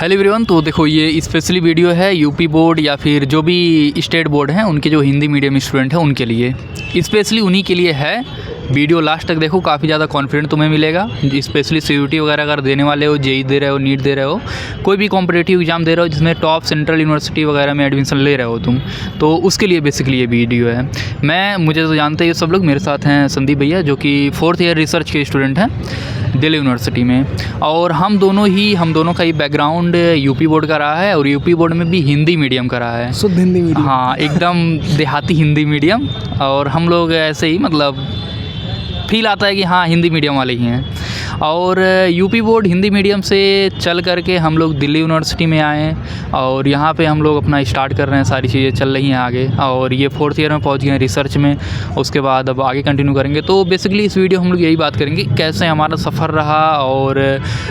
Hello everyone. तो देखो ये स्पेशली वीडियो है यूपी बोर्ड या फिर जो भी स्टेट बोर्ड हैं उनके जो हिंदी मीडियम स्टूडेंट हैं उनके लिए, स्पेशली उन्हीं के लिए है। वीडियो लास्ट तक देखो, काफ़ी ज़्यादा कॉन्फिडेंट तुम्हें मिलेगा। स्पेशली सीयूटी वगैरह अगर देने वाले हो, जेई दे रहे हो, नीट दे रहे हो, कोई भी कॉम्पिटिटिव एग्जाम दे रहे हो जिसमें टॉप सेंट्रल यूनिवर्सिटी वगैरह में एडमिशन ले रहे हो तुम, तो उसके लिए बेसिकली ये वीडियो है। मुझे तो जानते ही सब लोग, मेरे साथ हैं संदीप भैया जो कि 4th ईयर रिसर्च के स्टूडेंट हैं दिल्ली यूनिवर्सिटी में, और हम दोनों का ही बैकग्राउंड यूपी बोर्ड का रहा है और यूपी बोर्ड में भी हिंदी मीडियम का रहा है, शुद्ध हिंदी मीडियम। हाँ, एकदम देहाती हिंदी मीडियम। और हम लोग ऐसे ही मतलब फील आता है कि हाँ हिंदी मीडियम वाले ही हैं। और यूपी बोर्ड हिंदी मीडियम से चल करके हम लोग दिल्ली यूनिवर्सिटी में आए और यहाँ पे हम लोग अपना स्टार्ट कर रहे हैं, सारी चीज़ें चल रही हैं आगे, और ये 4th ईयर में पहुँच गए हैं रिसर्च में। उसके बाद अब आगे कंटिन्यू करेंगे। तो बेसिकली इस वीडियो हम लोग यही बात करेंगे कैसे हमारा सफ़र रहा और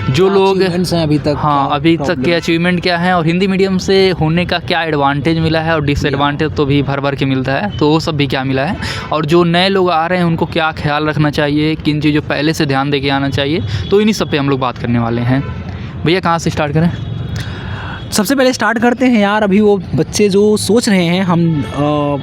जो लोग अभी तक के अचीवमेंट क्या हैं और हिंदी मीडियम से होने का क्या एडवांटेज मिला है और डिसएडवांटेज तो भी भर भर के मिलता है, तो वो सब भी क्या मिला है, और जो नए लोग आ रहे हैं उनको क्या ख्याल रखना चाहिए, किन चीज़ों पहले से ध्यान दे के आना चाहिए, तो इन्हीं सब पे हम लोग बात करने वाले हैं। भैया कहाँ से स्टार्ट करें? सबसे पहले स्टार्ट करते हैं यार, अभी वो बच्चे जो सोच रहे हैं हम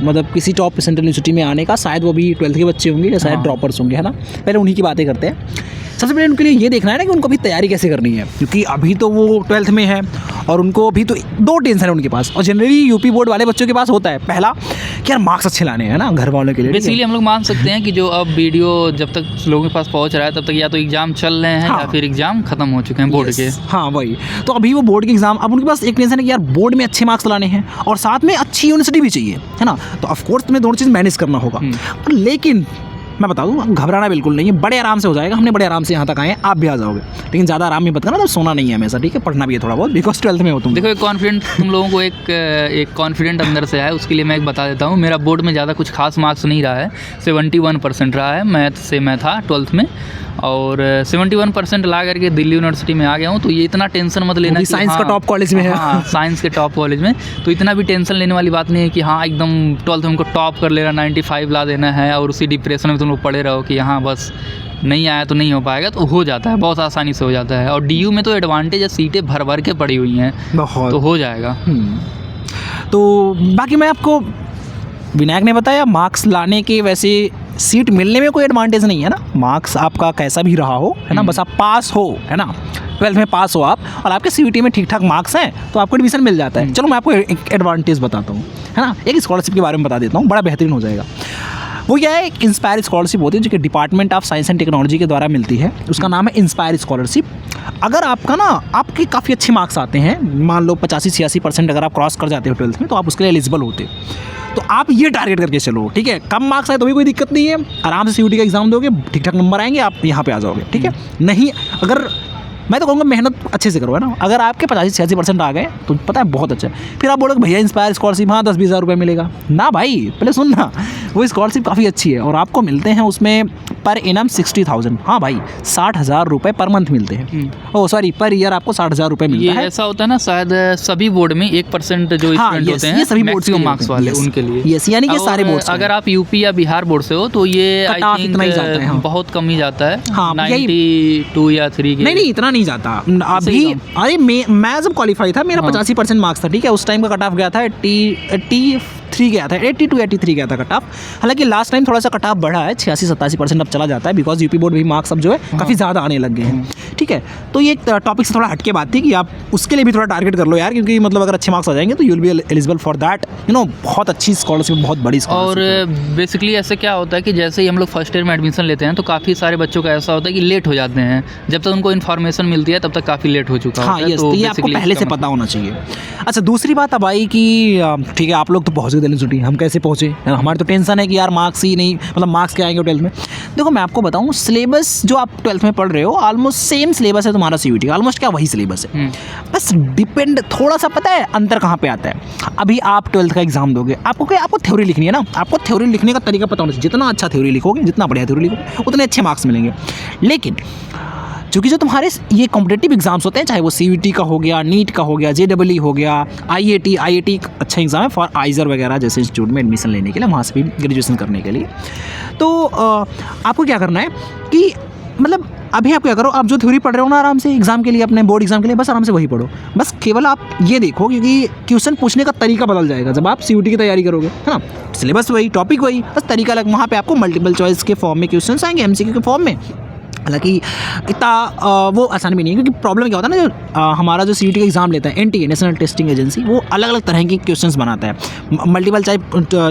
मतलब किसी टॉप सेंट्रल यूनिवर्सिटी में आने का, शायद वो भी 12th के बच्चे होंगे या शायद ड्रॉपर्स होंगे, है ना। पहले उन्हीं की बातें करते हैं। सबसे पहले उनके लिए ये देखना है ना कि उनको अभी तैयारी कैसे करनी है, क्योंकि अभी तो वो 12th में है और उनको अभी तो 2 टेंशन है उनके पास, और जनरली यूपी बोर्ड वाले बच्चों के पास होता है। पहला कि यार मार्क्स अच्छे लाने हैं ना घर वालों के लिए। बेसिकली हम लोग मान सकते हैं कि जो अब वीडियो जब तक लोगों के पास पहुंच रहा है तब तक या तो एग्जाम चल रहे हैं या फिर एग्जाम खत्म हो चुके हैं बोर्ड के। हाँ वही, तो अभी वो बोर्ड के एग्जाम, अब उनके पास एक टेंशन है कि यार बोर्ड में अच्छे मार्क्स लाने हैं और साथ में अच्छी यूनिवर्सिटी भी चाहिए, है ना। तो ऑफकोर्स तुम्हें दोनों चीज़ मैनेज करना होगा। लेकिन मैं बता दूँ, घबराना बिल्कुल नहीं है, बड़े आराम से हो जाएगा। हमने बड़े आराम से यहाँ तक आए हैं, आप भी आ जाओगे, लेकिन ज़्यादा आराम में मत करना, तो सोना नहीं है हमेशा, ठीक है, पढ़ना भी है थोड़ा बहुत, बिकॉज 12th में हो तुम। देखो एक कॉन्फिडेंट तुम लोगों को एक कॉन्फिडेंट अंदर से है, उसके लिए मैं एक बता देता हूँ। मेरा बोर्ड में ज़्यादा कुछ खास मार्क्स नहीं रहा है, 71% रहा है। मैथ से मैं था 12th में और 71% ला करके दिल्ली यूनिवर्सिटी में आ गया हूँ। तो ये इतना टेंशन मत लेना कि साइंस का टॉप कॉलेज में है। हाँ, साइंस के टॉप कॉलेज में, तो इतना भी टेंशन लेने वाली बात नहीं है कि हाँ एकदम 12th में हमको टॉप कर लेना, 95 ला देना है और उसी डिप्रेशन में तुम लोग पड़े रहो कि हाँ बस नहीं आया तो नहीं हो पाएगा। तो हो जाता है, बहुत आसानी से हो जाता है। और डीयू में तो एडवांटेज है, सीटें भर भर के पड़ी हुई हैं, तो हो जाएगा। तो बाकी मैं आपको, विनायक ने बताया, मार्क्स लाने के वैसे सीट मिलने में कोई एडवांटेज नहीं है ना। मार्क्स आपका कैसा भी रहा हो, है ना, बस आप पास हो, है ना, 12th में पास हो आप और आपके सीयूटी में ठीक ठाक मार्क्स हैं तो आपको एडमिशन मिल जाता है। चलो मैं आपको एक एडवांटेज बताता हूँ, है ना, एक स्कॉलरशिप के बारे में बता देता हूँ, बड़ा बेहतरीन हो जाएगा। वो क्या है, इंस्पायर स्कॉलरशिप होती है जो कि department of science and technology के द्वारा मिलती है। उसका नाम है इंस्पायर स्कॉलरशिप। अगर आपका ना आपके काफ़ी अच्छे मार्क्स आते हैं, मान लो 85-86% अगर आप क्रॉस कर जाते हो 12th में, तो आप उसके लिए एलिजिबल होते। तो आप ये टारगेट करके चलो, ठीक है। कम मार्क्स आए तो भी कोई दिक्कत नहीं है, आराम से सीयूटी का एग्जाम दोगे, ठीक ठाक नंबर आएंगे, आप यहाँ पे आ जाओगे, ठीक है। नहीं, अगर मैं तो कहूँगा मेहनत अच्छे से करो, है ना। अगर आपके 85-86% आ गए तो पता है बहुत अच्छा है। फिर आप बोलोगे भैया इंस्पायर स्कॉलरशिप, हाँ 10-20 हज़ार रुपये मिलेगा ना भाई, पहले सुनना, वो स्कॉलरशिप काफ़ी अच्छी है और आपको मिलते हैं उसमें पर एनम 60,000, हाँ भाई 60,000 रुपये पर मंथ मिलते हैं। ओह सॉरी, पर ईयर आपको 60,000 रुपये मिलता है। ऐसा होता है ना, शायद सभी बोर्ड में 1% जो स्टूडेंट होते हैं, ये सभी बोर्ड के मार्क्स वाले उनके लिए, यस, यानी कि सारे बोर्ड। अगर आप यूपी या बिहार बोर्ड से हो तो ये आई थिंक बहुत कम ही जाता है, 92 या 3 के। नहीं इतना नहीं जाता अभी। अरे मैं जब क्वालिफाई था मेरा 85% मार्क्स था, ठीक है। उस टाइम का कट ऑफ गया था 83 गया था, 82-83 गया था कट ऑफ। हालांकि लास्ट टाइम थोड़ा सा कट ऑफ बढ़ा है, 86-87% अब चला जाता है, बिकॉज यूपी बोर्ड भी मार्क्स अब जो है काफ़ी ज़्यादा आने लग गए हैं, ठीक है। तो ये टॉपिक से थोड़ा हटके बात थी कि आप उसके लिए भी थोड़ा टारगेट कर लो यार, क्योंकि मतलब अगर अच्छे मार्क्स आ जाएंगे तो you will be eligible for that, you know. बहुत अच्छी स्कॉलरशिप, बहुत बड़ी स्कॉलरशिप। और बेसिकली ऐसे क्या होता है कि जैसे ही हम लोग फर्स्ट ईयर में एडमिशन लेते हैं तो काफ़ी सारे बच्चों का ऐसा होता है कि लेट हो जाते हैं, जब तक उनको इन्फॉर्मेशन मिलती है तब तक काफ़ी लेट हो चुका है। तो ये आपको पहले से पता होना चाहिए। अच्छा, दूसरी बात अब आई कि ठीक है आप लोग तो पहुँच गए दिल्ली यूनिवर्सिटी, हम कैसे पहुँचे, हमारी तो टेंशन है कि यार मार्क्स ही नहीं, मतलब मार्क्स क्या आएंगे 12th में। देखो मैं आपको बताऊँ, सिलेबस जो आप 12th में पढ़ रहे हो ऑलमोस्ट सेम सिलेबस है तुम्हारा सीयूटी, ऑलमोस्ट क्या वही सिलेबस है, बस डिपेंड थोड़ा सा, पता है अंतर कहाँ पे आता है। अभी आप 12th का एग्जाम दोगे, आपको क्या, आपको थ्योरी लिखनी है ना, आपको थ्योरी लिखने का तरीका पता होना चाहिए। जितना अच्छा थ्योरी लिखोगे, जितना बढ़िया थ्योरी लिखोगे, उतने अच्छे मार्क्स मिलेंगे। लेकिन क्योंकि जो तुम्हारे ये कॉम्पिटिटिव एग्जाम्स होते हैं, चाहे वो सीयूटी का हो गया, नीट का हो गया, जेईई हो गया, आईआईटी एक अच्छा एग्जाम है फॉर आइजर वगैरह जैसे इंस्टीट्यूट में एडमिशन लेने के लिए, वहाँ से भी ग्रेजुएशन करने के लिए। तो आपको क्या करना है कि मतलब अभी आप क्या करो, आप जो थ्योरी पढ़ रहे हो ना आराम से एग्जाम के लिए, अपने बोर्ड एग्जाम के लिए, बस आराम से वही पढ़ो। बस केवल आप ये देखो क्योंकि क्वेश्चन पूछने का तरीका बदल जाएगा जब आप सीयूटी की तैयारी करोगे, है ना। सिलेबस वही, टॉपिक वही, बस तरीका अलग। वहाँ पे आपको मल्टीपल चॉइस के फॉर्म में क्वेश्चंस आएंगे, एमसीक्यू के फॉर्म में। हालांकि इतना वो आसान भी नहीं है, क्योंकि प्रॉब्लम क्या होता है ना, जो हमारा जो सीयूटी का एग्ज़ाम लेता है एनटीए, नेशनल टेस्टिंग एजेंसी, वो अलग अलग तरह के क्वेश्चंस बनाता है। मल्टीपल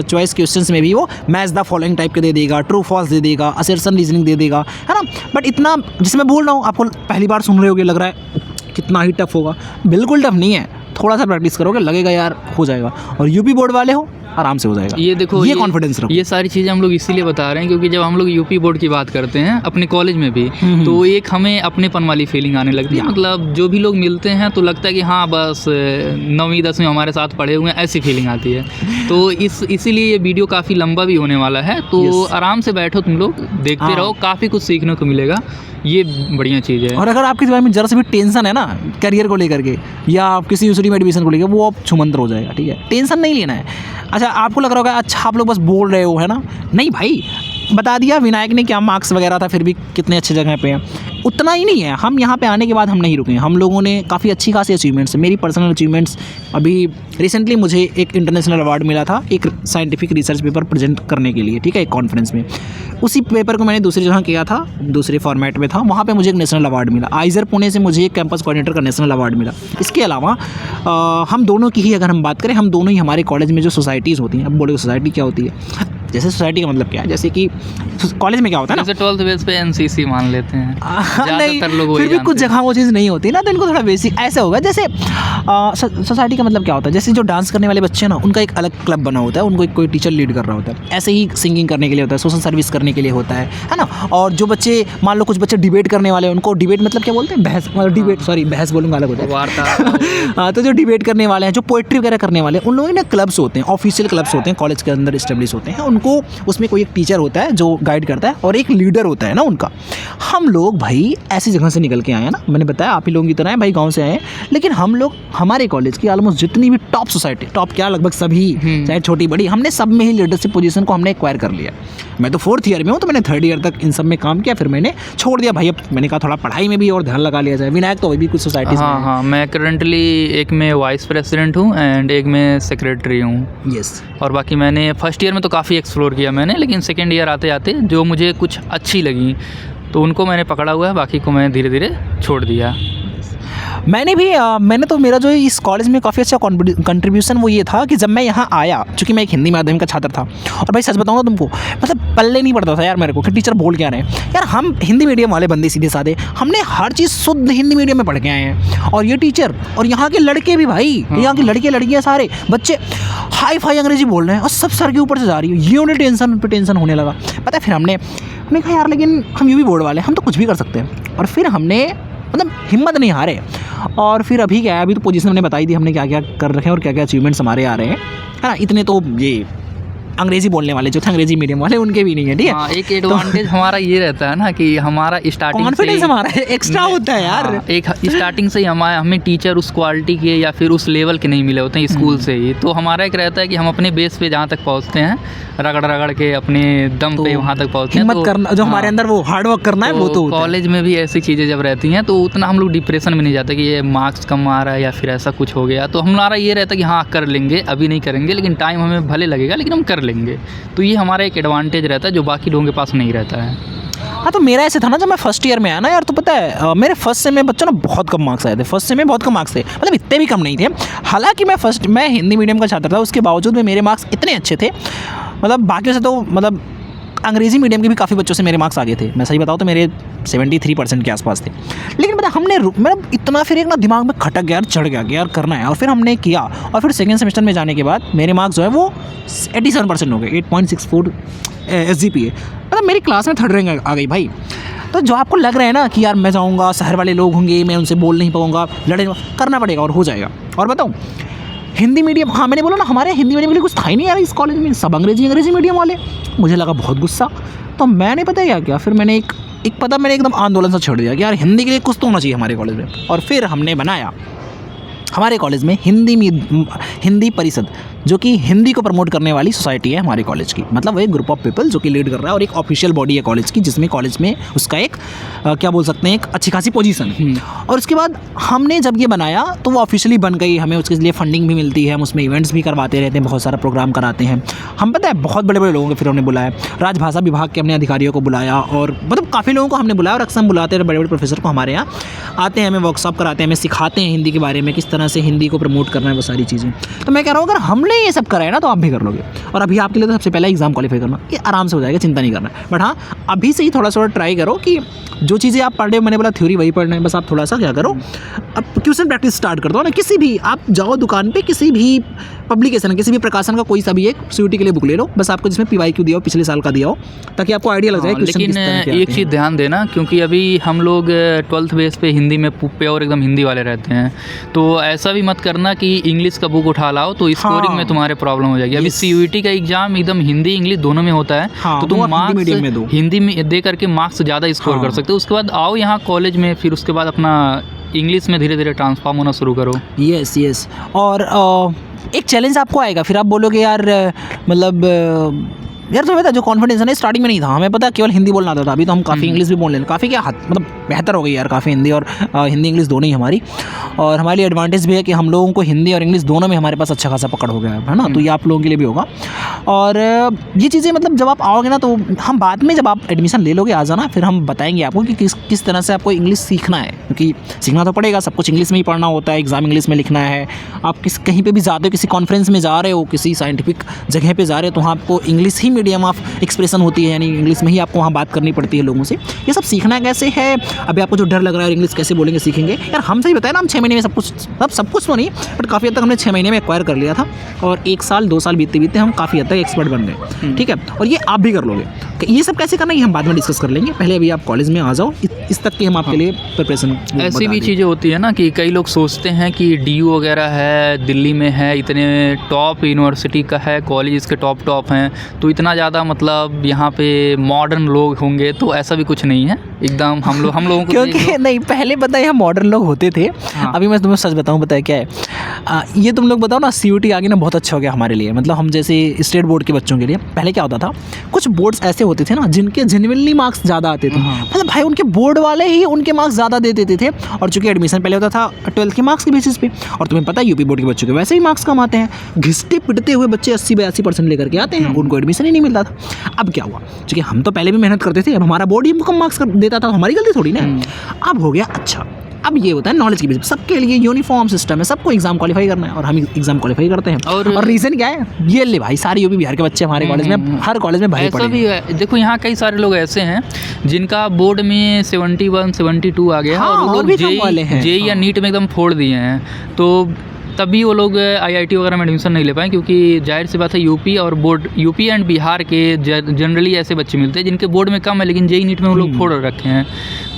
चॉइस क्वेश्चंस में भी वो मैच द फॉलोइंग टाइप के दे देगा, ट्रू फॉल्स दे देगा, असर्शन रीजनिंग दे देगा, है ना। बट इतना जिसमें मैं बोल रहा हूँ, आपको पहली बार सुन रहे होगे, लग रहा है कितना ही टफ होगा। बिल्कुल टफ नहीं है, थोड़ा सा प्रैक्टिस करोगे लगेगा यार हो जाएगा। और यूपी बोर्ड वाले हो, आराम से हो जाएगा। ये देखो, ये कॉन्फिडेंस रखो। ये सारी चीज़ें हम लोग इसीलिए बता रहे हैं क्योंकि जब हम लोग यूपी बोर्ड की बात करते हैं अपने कॉलेज में भी, तो एक हमें अपनेपन वाली फीलिंग आने लगती है। मतलब जो भी लोग मिलते हैं तो लगता है कि हाँ बस 9वीं 10वीं हमारे साथ पढ़े हुए हैं, ऐसी फीलिंग आती है। तो इसीलिए ये वीडियो काफ़ी लंबा भी होने वाला है, तो आराम से बैठो, तुम लोग देखते रहो, काफ़ी कुछ सीखने को मिलेगा। ये बढ़िया चीज़ है। और अगर आपके दिमाग में जरा से भी टेंशन है ना करियर को लेकर के, या आप किसी यूनिवर्सिटी में एडमिशन को लेकर, वो अब छुमंतर हो जाएगा, ठीक है। टेंशन नहीं लेना है। अच्छा, आपको लग रहा होगा अच्छा आप लोग बस बोल रहे हो, है ना। नहीं भाई, बता दिया विनायक ने क्या मार्क्स वगैरह था, फिर भी कितने अच्छे जगह पे हैं। उतना ही नहीं है, हम यहाँ पे आने के बाद हम नहीं रुके। हम लोगों ने काफ़ी अच्छी खासी अचीवमेंट्स, मेरी पर्सनल अचीवमेंट्स, अभी रिसेंटली मुझे एक इंटरनेशनल अवार्ड मिला था एक साइंटिफिक रिसर्च पेपर प्रेजेंट करने के लिए, ठीक है, एक कॉन्फ्रेंस में। उसी पेपर को मैंने दूसरी जगह किया था, दूसरे फॉर्मेट में था, वहाँ पे मुझे एक नेशनल अवार्ड मिला। आइजर पुणे से मुझे एक कैंपस कोऑर्डिनेटर का नेशनल अवार्ड मिला। इसके अलावा हम दोनों की ही अगर हम बात करें, हम दोनों ही हमारे कॉलेज में जो सोसाइटीज़ होती हैं, अब बोले सोसाइटी क्या होती है, जैसे सोसाइटी का मतलब क्या है, जैसे कि कॉलेज में क्या होता है ना, जैसे 12th बेस पे एनसीसी मान लेते हैं, ज़्यादातर लोग वही फिर भी कुछ जानते हैं। जगह वो चीज़ नहीं होती ना, तो इनको थोड़ा बेसिक ऐसे होगा। जैसे सोसाइटी का मतलब क्या होता है, जैसे जो डांस करने वाले बच्चे हैं ना, उनका एक अलग क्लब बना होता है, उनको एक कोई टीचर लीड कर रहा होता है। ऐसे ही सिंगिंग करने के लिए होता है, सोशल सर्विस करने के लिए होता है ना। और जो बच्चे, मान लो कुछ बच्चे डिबेट करने वाले हैं, उनको डिबेट मतलब क्या बोलते हैं, बहस, मतलब डिबेट, सॉरी बहस बोलूँगा अलग होता है, वार्ता। तो जो डिबेट करने वाले हैं, जो पोएट्री वगैरह करने वाले हैं, उन लोगों ने क्लब्स होते हैं, ऑफिशियल क्लब्स होते हैं, कॉलेज के अंदर इस्टेब्लिश होते हैं। उनको उसमें कोई एक टीचर होता है जो गाइड करता है, और एक लीडर होता है ना उनका। हम लोग भाई ऐसी जगह से निकल के आए हैं ना, मैंने बताया आप ही लोगों की तरह हैं भाई, गांव से आए हैं। लेकिन हम लोग हमारे कॉलेज की ऑलमोस्ट जितनी भी टॉप सोसाइटी, टॉप क्या लगभग सभी, चाहे छोटी बड़ी, हमने सब में ही लीडरशिप पोजीशन को हमने एक्वायर कर लिया। मैं तो 4th ईयर में हूँ, तो मैंने 3rd ईयर तक इन सब में काम किया, फिर मैंने छोड़ दिया भाई। अब मैंने कहा थोड़ा पढ़ाई में भी और ध्यान लगा लिया जाए। विनायक तो अभी भी कुछ सोसाइटीज़ में है। हाँ, मैं करंटली एक में वाइस प्रेसिडेंट हूँ एंड एक में सेक्रेटरी हूँ। यस। और बाकी मैंने फर्स्ट ईयर में तो काफ़ी एक्सप्लोर किया मैंने, लेकिन सेकेंड ईयर आते आते जो मुझे कुछ अच्छी लगी तो उनको मैंने पकड़ा हुआ है, बाकी को मैं धीरे धीरे छोड़ दिया। मैंने तो मेरा जो इस कॉलेज में काफ़ी अच्छा कंट्रीब्यूशन वो ये था कि जब मैं यहाँ आया, चूँकि मैं एक हिंदी माध्यम का छात्र था, और भाई सच बताऊँ ना तुमको, मतलब पल्ले नहीं पड़ता था यार मेरे को कि टीचर बोल क्या रहे हैं। यार हम हिंदी मीडियम वाले बंदे सीधे साधे, हमने हर चीज़ शुद्ध हिंदी मीडियम में पढ़ के आए हैं। और ये टीचर और यहाँ के लड़के भी भाई, यहाँ के लड़के लड़कियाँ सारे बच्चे हाई फाई अंग्रेजी बोल रहे हैं, और सब सर के ऊपर से जा रही है। ये उन्हें टेंशन पे टेंशन होने लगा। पता है, फिर हमने कहा यार लेकिन हम यूपी बोर्ड वाले, हम तो कुछ भी कर सकते हैं। और फिर हमने मतलब हिम्मत नहीं हारे, और फिर अभी क्या है, अभी तो पोजीशन हमने बताई दी हमने क्या क्या कर रखे हैं और क्या क्या अचीवमेंट्स हमारे आ रहे हैं, है ना। इतने तो ये अंग्रेजी बोलने वाले जो थे, अंग्रेजी मीडियम वाले, उनके भी नहीं है, ठीक है। हाँ, एक एडवांटेज हमारा ये रहता है ना कि हमारा स्टार्टिंग कॉन्फिडेंस हमारा एक्स्ट्रा होता है यार। हाँ, एक स्टार्टिंग से ही हमें टीचर उस क्वालिटी के या फिर उस लेवल के नहीं मिले होते हैं स्कूल से ही। तो हमारा एक रहता है कि हम अपने बेस पे जहाँ तक पहुँचते हैं, रगड़ रगड़ के अपने दम पे वहाँ तक पहुँचते हैं। हिम्मत करना जो हमारे अंदर वो हार्ड वर्क करना है, वो तो कॉलेज में भी ऐसी चीज़ें जब रहती हैं तो उतना हम लोग डिप्रेशन में नहीं जाते कि ये मार्क्स कम आ रहा है या फिर ऐसा कुछ हो गया। तो हमारा ये रहता है कि हाँ कर लेंगे, अभी नहीं करेंगे, लेकिन टाइम हमें भले लगेगा लेकिन हम कर लेंगे। तो ये हमारा एक एडवांटेज रहता है जो बाकी लोगों के पास नहीं रहता है। हाँ, तो मेरा ऐसे था ना, जब मैं फर्स्ट ईयर में आया ना यार, तो पता है मेरे फर्स्ट सेम में बच्चों ना बहुत कम मार्क्स आए थे। फर्स्ट सेम में बहुत कम मार्क्स थे, मतलब इतने भी कम नहीं थे। हालांकि मैं हिंदी मीडियम का छात्र था, उसके बावजूद में मेरे मार्क्स इतने अच्छे थे, मतलब बाकियों से तो, मतलब अंग्रेजी मीडियम के भी काफ़ी बच्चों से मेरे मार्क्स आगे थे। मैं सही बताऊँ तो मेरे 73% के आसपास थे। लेकिन पता हमने मतलब इतना फिर एक ना दिमाग में खटक गया यार, चढ़ गया कि यार करना है, और फिर हमने किया। और फिर सेकेंड सेमेस्टर में जाने के बाद मेरे मार्क्स जो है वो 87% हो गए, 8.64 SGPA, मतलब मेरी क्लास में 3rd रैंक आ गई भाई। तो जो आपको लग रहा है ना कि यार मैं जाऊँगा, शहर वाले लोग होंगे, मैं उनसे बोल नहीं पाऊँगा, लड़े, करना पड़ेगा और हो जाएगा। और बताऊँ हिंदी मीडियम, हाँ मैंने बोला ना हमारे हिंदी मीडियम के लिए कुछ था ही नहीं यार इस कॉलेज में, सब अंग्रेजी मीडियम वाले। मुझे लगा बहुत गुस्सा, तो मैंने पता है क्या किया, फिर मैंने मैंने एकदम आंदोलन सा छोड़ दिया कि यार हिंदी के लिए कुछ तो होना चाहिए हमारे कॉलेज में। और फिर हमने बनाया हमारे कॉलेज में हिंदी परिषद, जो कि हिंदी को प्रमोट करने वाली सोसाइटी है हमारे कॉलेज की। मतलब वो एक ग्रुप ऑफ पीपल जो कि लीड कर रहा है और एक ऑफिशियल बॉडी है कॉलेज की, जिसमें कॉलेज में उसका एक क्या बोल सकते हैं, एक अच्छी खासी पोजीशन है। और उसके बाद हमने जब ये बनाया तो वो ऑफिशियली बन गई, हमें उसके लिए फंडिंग भी मिलती है, हम उसमें इवेंट्स भी करवाते रहते हैं, बहुत सारा प्रोग्राम कराते हैं हम। पता है बहुत बड़े बड़े लोगों को फिर हमने बुलाया, राजभाषा विभाग के हमने अधिकारियों को बुलाया, और मतलब काफ़ी लोगों को हमने बुलाया, और अक्सर हम बुलाते हैं बड़े बड़े प्रोफेसर को हमारे यहाँ आते हैं, हमें वर्कशॉप कराते हैं, हमें सिखाते हैं हिंदी के बारे में, किस तरह से हिंदी को प्रमोट करना है, वो सारी चीज़ें। तो मैं कह रहा हूँ अगर हमने ये सब करा है ना तो आप भी कर लोगे। और अभी आपके लिए तो सबसे पहले एग्जाम क्वालीफाई करना, ये आराम से हो जाएगा, चिंता नहीं करना। बट हाँ, अभी से ही थोड़ा सा ट्राई करो कि जो चीज़ें आप पढ़ रहे हो, मैंने बोला थ्योरी वही पढ़ना है, बस आप थोड़ा सा क्या करो, अब ट्यूशन प्रैक्टिस स्टार्ट कर दो ना। किसी भी आप जाओ दुकान पे, किसी भी पब्लिकेशन, किसी भी प्रकाशन का कोई सा भी एक सीयूटी के लिए बुक ले लो, बस आपको जिसमें PYQ दिया हो, पिछले साल का दिया हो, ताकि आपको आइडिया लग जाए। लेकिन एक चीज़ ध्यान देना, क्योंकि अभी हम लोग 12th बेस पे हिंदी में प्योर एकदम हिंदी वाले रहते हैं, तो ऐसा भी मत करना कि इंग्लिश का बुक उठा लाओ तो स्कोरिंग में तुम्हारे प्रॉब्लम हो जाएगी। अभी CUET का एग्जाम एकदम हिंदी इंग्लिश दोनों में होता है, तो तुम मार्क्स हिंदी में दे करके मार्क्स ज़्यादा स्कोर कर सकते हो। उसके बाद आओ यहाँ कॉलेज में, फिर उसके बाद अपना इंग्लिश में धीरे धीरे ट्रांसफॉर्म होना शुरू करो। यस। और एक चैलेंज आपको आएगा, फिर आप बोलोगे यार मतलब यार तुम्हें पता जो कॉन्फिडेंस है ना स्टार्टिंग में नहीं था, हमें पता केवल हिंदी बोलना आता था, अभी तो हम काफ़ी इंग्लिश भी बोल लेते हैं, काफ़ी क्या मतलब बेहतर हो गई यार, काफ़ी हिंदी और हिंदी इंग्लिश दोनों ही हमारी। और हमारे लिए एडवांटेज भी है कि हम लोगों को हिंदी और इंग्लिश दोनों में हमारे पास अच्छा खासा पकड़ हो गया है ना, तो ये आप लोगों के लिए भी होगा। और ये चीज़ें मतलब जब आप आओगे ना, तो हम बाद में जब आप एडमिशन ले लोगे आ जाना, फिर हम बताएंगे आपको कि किस तरह से आपको इंग्लिश सीखना है, क्योंकि सीखना तो पड़ेगा, सब कुछ इंग्लिश में ही पढ़ना होता है, एग्जाम इंग्लिश में लिखना है। आप कहीं पर भी जाते हो, किसी कॉन्फ्रेंस में जा रहे हो, किसी साइंटिफिक जगह पर जा रहे हो, तो वहाँ आपको English he medium of expression होती है, यानी इंग्लिश में ही आपको वहाँ बात करनी पड़ती है लोगों से। ये सब सीखना कैसे है, अभी आपको जो डर लग रहा है इंग्लिश कैसे बोलेंगे सीखेंगे, यार हम सही बताया ना, हम 6 महीने में सब कुछ तो नहीं, बट काफ़ी हद तक हमने 6 महीने में एक्वायर कर लिया था, और 1 साल 2 साल बीतते हम काफ़ी हद तक एक्सपर्ट बन गए। ठीक है, और ये आप भी कर लोगे। ये सब कैसे करना ये हम बाद में डिस्कस कर लेंगे, पहले अभी आप कॉलेज में आ जाओ, इस तक की हम आपके लिए प्रिपरेशन। ऐसी भी चीज़ें होती है ना कि कई लोग सोचते हैं कि DU वगैरह है, दिल्ली में है, इतने टॉप यूनिवर्सिटी का है, कॉलेज इसके टॉप हैं, तो इतना ज़्यादा मतलब यहाँ पे मॉडर्न लोग होंगे, तो ऐसा भी कुछ नहीं है एकदम। हम लोगों को क्योंकि नहीं, पहले पता है यहाँ मॉडर्न लोग होते थे। हाँ। अभी मैं तुम्हें सच बताऊँ, पता है क्या है, ये तुम लोग बताओ ना, CUET आगे ना बहुत अच्छा हो गया हमारे लिए। मतलब हम जैसे स्टेट बोर्ड के बच्चों के लिए पहले क्या होता था, कुछ बोर्ड्स ऐसे होते थे ना जिनके जेन्युइनली मार्क्स ज़्यादा आते थे। हाँ। मतलब भाई उनके बोर्ड वाले ही उनके मार्क्स ज़्यादा दे देते थे, और चूंकि एडमिशन पहले होता था 12th के मार्क्स के बेसिस पे, और तुम्हें पता है यूपी बोर्ड के बच्चों के वैसे ही मार्क्स कम आते हैं, घिसते पिटते हुए बच्चे 80-82% लेकर के आते हैं, उनको एडमिशन ही नहीं मिलता था। अब क्या हुआ, क्योंकि हम तो पहले भी मेहनत करते थे, अब हमारा बोर्ड ही हमको कम मार्क्स देता था, हमारी गलती थोड़ी ना। अब हो गया अच्छा, अब ये होता है नॉलेज की बेसिस, सबके लिए यूनिफॉर्म सिस्टम है, सबको एग्जाम क्वालीफाई करना है, और हम एग्जाम क्वालीफाई करते हैं। और रीज़न क्या है, ये ले भाई सारे यूपी बिहार के बच्चे हमारे कॉलेज में, हर कॉलेज में भरे पड़े हैं। देखो यहाँ कई सारे लोग ऐसे हैं जिनका बोर्ड में 71-72 आ गया, और वो लोग जेई या नीट में एकदम फोड़ दिए हैं, तो तभी वो लोग IIT वगैरह में एडमिशन नहीं ले पाए, क्योंकि जाहिर सी बात है यूपी एंड बिहार के जनरली ऐसे बच्चे मिलते हैं जिनके बोर्ड में कम है, लेकिन जेई नीट में वो लोग फोड़ रखे हैं।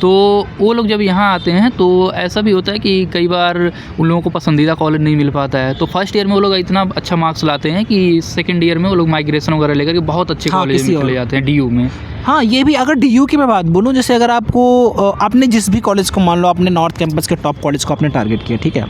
तो वो लोग जब यहाँ आते हैं तो ऐसा भी होता है कि कई बार उन लोगों को पसंदीदा कॉलेज नहीं मिल पाता है, तो फर्स्ट ईयर में वो लोग इतना अच्छा मार्क्स लाते हैं कि सेकेंड ईयर में वो लोग माइग्रेशन वगैरह लेकर के बहुत अच्छे कॉलेज में चले जाते हैं, DU में। हाँ, ये भी अगर DU की मैं बात बोलूँ, जैसे अगर आपको आपने जिस भी कॉलेज को, मान लो आपने नॉर्थ कैंपस के टॉप कॉलेज को आपने टारगेट किया, ठीक है,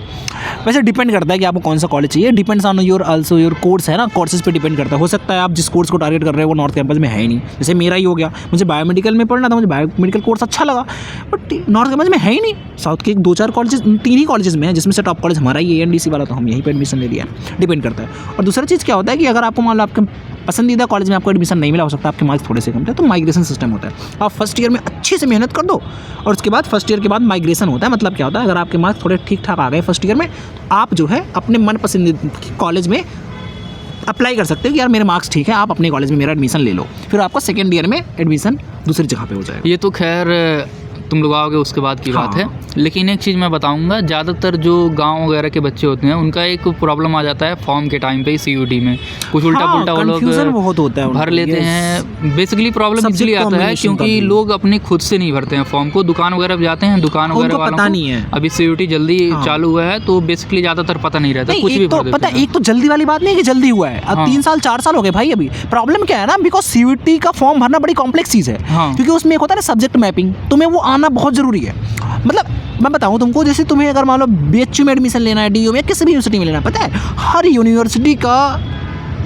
वैसे डिपेंड करता है कि आपको कौन सा कॉलेज चाहिए, depends on your also your course है ना, कोर्सेज पे डिपेंड करता है। हो सकता है आप जिस कोर्स को टारगेट कर रहे हो वो नॉर्थ कैंपस में है ही नहीं, जैसे मेरा ही हो गया, मुझे बायोमेडिकल में पढ़ना था, मुझे बायोमेडिकल कोर्स अच्छा लगा, बट नॉर्थ कैंपस में है ही नहीं। साउथ के 2-4 कॉलेजेस, 3 ही कॉलेजेस में है, जिसमें से टॉप कॉलेज हमारा ही ANDC वाला, तो हम यहीं पर एडमिशन ले लिया, डिपेंड करता है। और दूसरा चीज़ क्या होता है कि अगर आपको मान लो आपके पसंदीदा कॉलेज में आपको एडमिशन नहीं मिला, हो सकता है आपके मार्क्स थोड़े से कम थे, तो माइग्रेशन सिस्टम होता है। आप फर्स्ट ईयर में अच्छे से मेहनत कर दो, और उसके बाद फर्स्ट ईयर के बाद माइग्रेशन होता है। मतलब क्या होता है, अगर आपके मार्क्स थोड़े ठीक ठाक आ गए फर्स्ट ईयर में, तो आप जो है अपने मन पसंदीदा कॉलेज में अप्लाई कर सकते हो कि यार मेरे मार्क्स ठीक है, आप अपने कॉलेज में मेरा एडमिशन ले लो, फिर आपको सेकेंड ईयर में एडमिशन दूसरी जगह पे हो जाएगा। ये तो खैर तुम लोग आओगे उसके बाद की बात है, लेकिन एक चीज़ मैं बताऊंगा, ज़्यादातर जो गांव वगैरह के बच्चे होते हैं उनका एक प्रॉब्लम आ जाता है फॉर्म के टाइम पे ही CUET में, कुछ उल्टा पुल्टा वो लोग बहुत होता है, भर लेते हैं। बेसिकली प्रॉब्लम इसलिए आता है क्योंकि लोग अपने खुद से नहीं भरते हैं फॉर्म को, दुकान वगैरह पे जाते हैं, दुकान वगैरह वालों को पता नहीं है, अभी CUET जल्दी चालू हुआ है, तो बेसिकली ज़्यादातर पता नहीं रहता, कुछ भी भर देते हैं। पता है, एक तो जल्दी वाली बात नहीं है कि जल्दी हुआ है, अब 3 साल 4 साल हो गए भाई। अभी प्रॉब्लम क्या है ना, बिकॉज CUET का फॉर्म भरना बड़ी कॉम्प्लेक्स चीज़ है, क्योंकि उसमें एक होता है ना सब्जेक्ट मैपिंग, तुम्हें वो आना बहुत ज़रूरी है। मतलब मैं बताऊँ तुमको, जैसे तुम्हें अगर मान लो BHU में एडमिशन लेना है, DU में, किसी भी यूनिवर्सिटी में लेना है, पता है हर यूनिवर्सिटी का